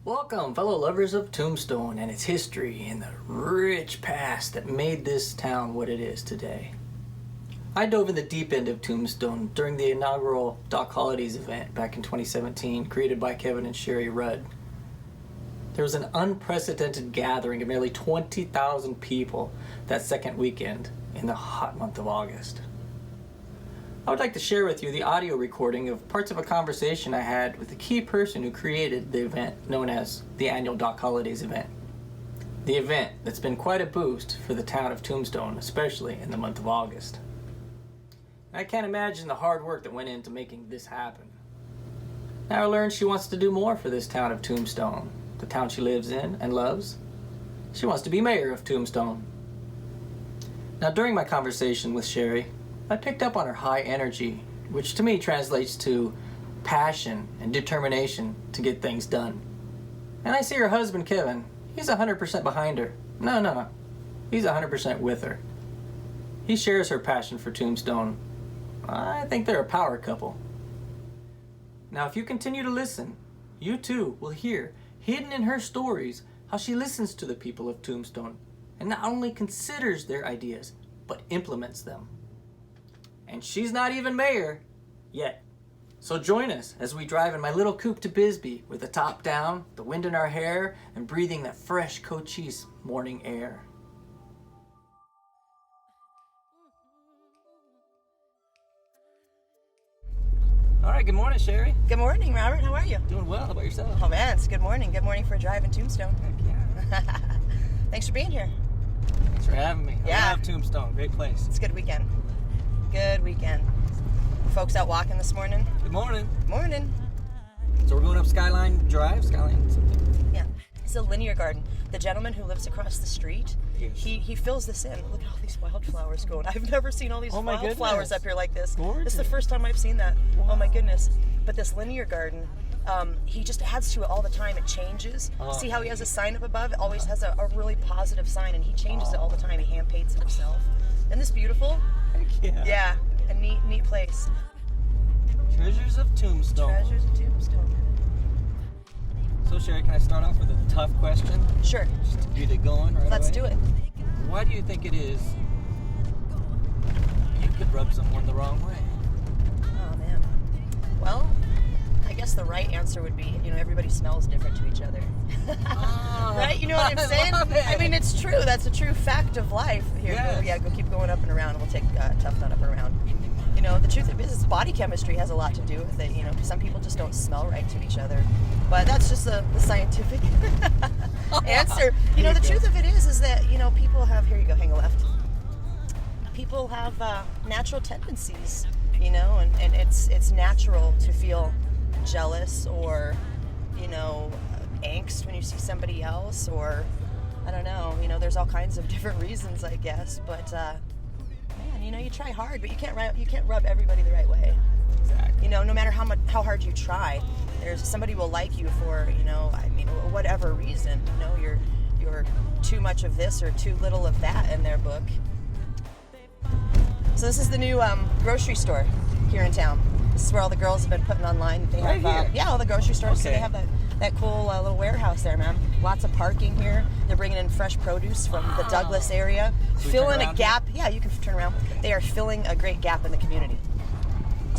Welcome, fellow lovers of Tombstone and its history and the rich past that made this town what it is today. I dove in the deep end of Tombstone during the inaugural Doc Holidays event back in 2017, created by Kevin and Sherry Rudd. There was an unprecedented gathering of nearly 20,000 people that second weekend in the hot month of August. I would like to share with you the audio recording of parts of a conversation I had with the key person who created the event known as the annual Doc Holidays event. The event that's been quite a boost for the town of Tombstone, especially in the month of August. I can't imagine the hard work that went into making this happen. Now I learned she wants to do more for this town of Tombstone, the town she lives in and loves. She wants to be mayor of Tombstone. Now during my conversation with Sherry, I picked up on her high energy, which to me translates to passion and determination to get things done. And I see her husband, Kevin, he's 100% behind her. No. He's 100% with her. He shares her passion for Tombstone. I think they're a power couple. Now, if you continue to listen, you too will hear, hidden in her stories, how she listens to the people of Tombstone and not only considers their ideas, but implements them. And she's not even mayor yet. So join us as we drive in my little coupe to Bisbee with the top down, the wind in our hair, and breathing that fresh Cochise morning air. All right, good morning, Sherry. Good morning, Robert. How are you? Doing well. How about yourself? Oh man, it's good morning. Good morning for a drive in Tombstone. Heck yeah. Thanks for being here. Thanks for having me. Yeah. I love Tombstone. Great place. It's a good weekend. Good weekend. Folks out walking this morning? Good morning. Morning. So we're going up Skyline Drive? Skyline something? Yeah. It's a linear garden. The gentleman who lives across the street, Yes. he fills this in. Look at all these wildflowers going. I've never seen all these Oh my wildflowers goodness. up here like this. Gorgeous. This is the first time I've seen that. Wow. Oh my goodness. But this linear garden, he just adds to it all the time. It changes. See how he has a sign up above? It always has a really positive sign, and he changes it all the time. He hand paints it himself. Isn't this beautiful? Heck yeah. Yeah, a neat place. Treasures of Tombstone. Treasures of Tombstone. So Sherry, can I start off with a tough question? Sure, Just to get it going right let's away? do it. Why do you think it is you could rub someone the wrong way? Oh man. Well, I guess the right answer would be, everybody smells different to each other. Right? You know what I'm I saying? love it. I mean, it's true. That's a true fact of life. Here, Yes. go keep going up and around. We'll take Tough Nut up and around. The truth of it is body chemistry has a lot to do with it. Some people just don't smell right to each other. But that's just the scientific answer. The truth of it is that, people have, here you go, hang a left. People have natural tendencies, and it's natural to feel jealous or, angst when you see somebody else, or I don't know, there's all kinds of different reasons, I guess, but man, you try hard, but you can't rub everybody the right way. Exactly. No matter how hard you try, there's somebody will like you for, whatever reason. You're too much of this or too little of that in their book. So this is the new grocery store here in town. This is where all the girls have been putting online. They have, Right here? all the grocery stores. So Okay. they have that cool little warehouse there, man. Lots of parking here. They're bringing in fresh produce from the Douglas area, So we filling turn a around gap. Yeah, you can turn around. They are filling a great gap in the community.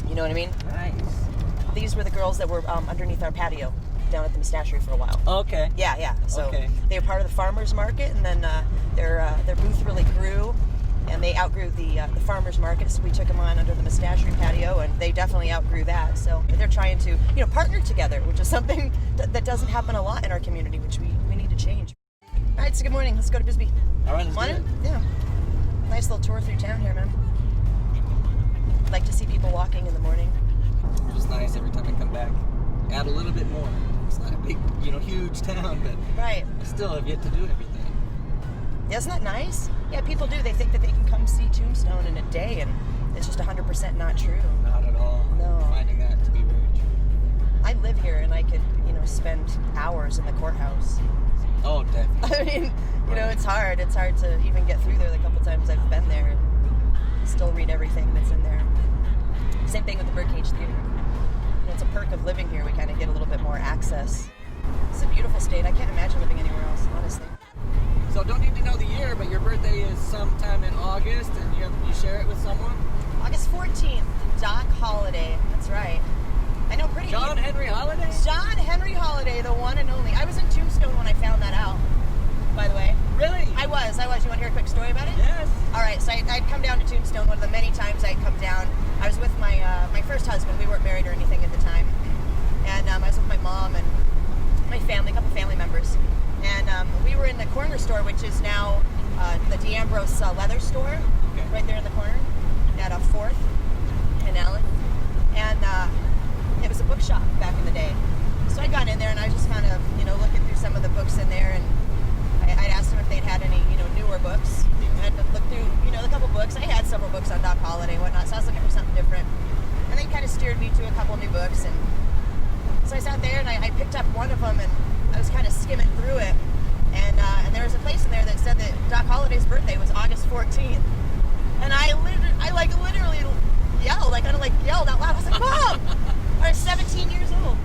You know what I mean? Nice. These were the girls that were underneath our patio down at the Mustachery for a while. Okay. Yeah. So Okay. they were part of the farmers market, and then their booth really grew, and they outgrew the farmers market. So we took them on under the Mustachery patio, and they definitely outgrew that. So they're trying to partner together, which is something that doesn't happen a lot in our community, which we need to change. All right, so good morning. Let's go to Bisbee. All right, let's Want do it? it. Yeah. Nice little tour through town here, man. Like to see people walking in the morning. It's just nice every time I come back. Add a little bit more. It's not a big, huge town, but Right. I still have yet to do everything. Isn't that nice? Yeah, people do. They think that they can come see Tombstone in a day, and it's just 100% not true. Not at all. No. Finding that to be very true. I live here, and I could, spend hours in the courthouse. Oh, definitely. I mean, it's hard. It's hard to even get through there the couple times I've been there and still read everything that's in there. Same thing with the Birdcage Theater. It's a perk of living here. We kind of get a little bit more access It's a beautiful state. I can't imagine living anywhere else, honestly. So don't need to know the year, but your birthday is sometime in August, and you share it with someone? August 14th, Doc Holliday. That's right. I know pretty. John Henry Holliday? John Henry Holliday, the one and only. I was in Tombstone when I found that out, by the way. Really? I was. You want to hear a quick story about it? Yes. All right, so I'd come down to Tombstone one of the many times I'd come down. I was with my my first husband. We weren't married or anything at the time. And I was with my mom and my family, a couple family members. And we were in the corner store, which is now the D'Ambrose leather store, right there in the corner at 4th and Allen. And it was a bookshop back in the day. So I got in there and I was just kind of, looking through some of the books in there, and I'd asked them if they'd had any, newer books. I had to look through, a couple books. I had several books on Doc Holliday and whatnot, so I was looking for something different. And they kind of steered me to a couple new books, and so I sat there and I picked up one of them, and I was kind of skimming through it, and there was a place in there that said that Doc Holliday's birthday was August 14th, and I literally yelled, yelled out loud. I was like, Mom! I was 17 years old.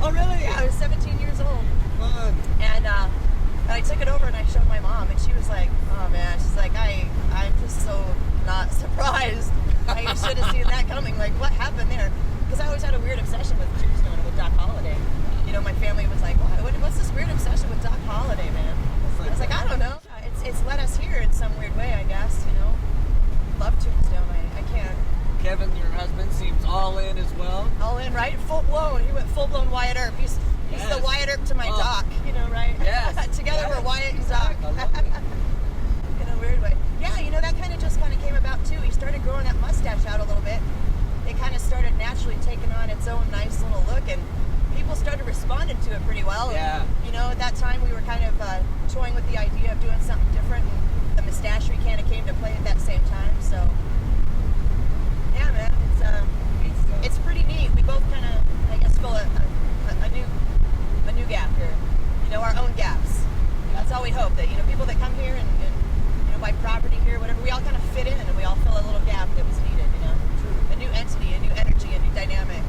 Oh, really? Yeah, I was 17 years old. Fun. And I took it over and I showed my mom, and she was like, oh man, she's like, I'm just so not surprised. I should have seen that coming. Like, what happened there? Because I always had a weird obsession with Tombstone and with Doc Holliday. My family was like, what's this weird obsession with Doc Holliday, man? I was like, I don't know. It's led us here in some weird way, I guess, Love Tombstone. I can't. Kevin, your husband, seems all in as well. All in, right? Full blown. He went full blown Wyatt Earp. He's the Wyatt Earp to my Doc, right? Yes. Together yes. we're Wyatt and Doc. I love it. In a weird way. Yeah, that kind of came about too. He started growing that mustache out a little bit. It kind of started naturally taking on its own nice little look, and people started responding to it pretty well. Yeah. And, at that time we were kind of toying with the idea of doing something different, and the mustachery kind of came to play at that same time. So, yeah, man, it's pretty neat. We both kind of, I guess, fill a new gap here. Our own gaps. That's all we hope, that people that come here and buy property here, whatever, we all kind of fit in, and we all fill a little gap that was needed. A new entity, a new energy, a new dynamic.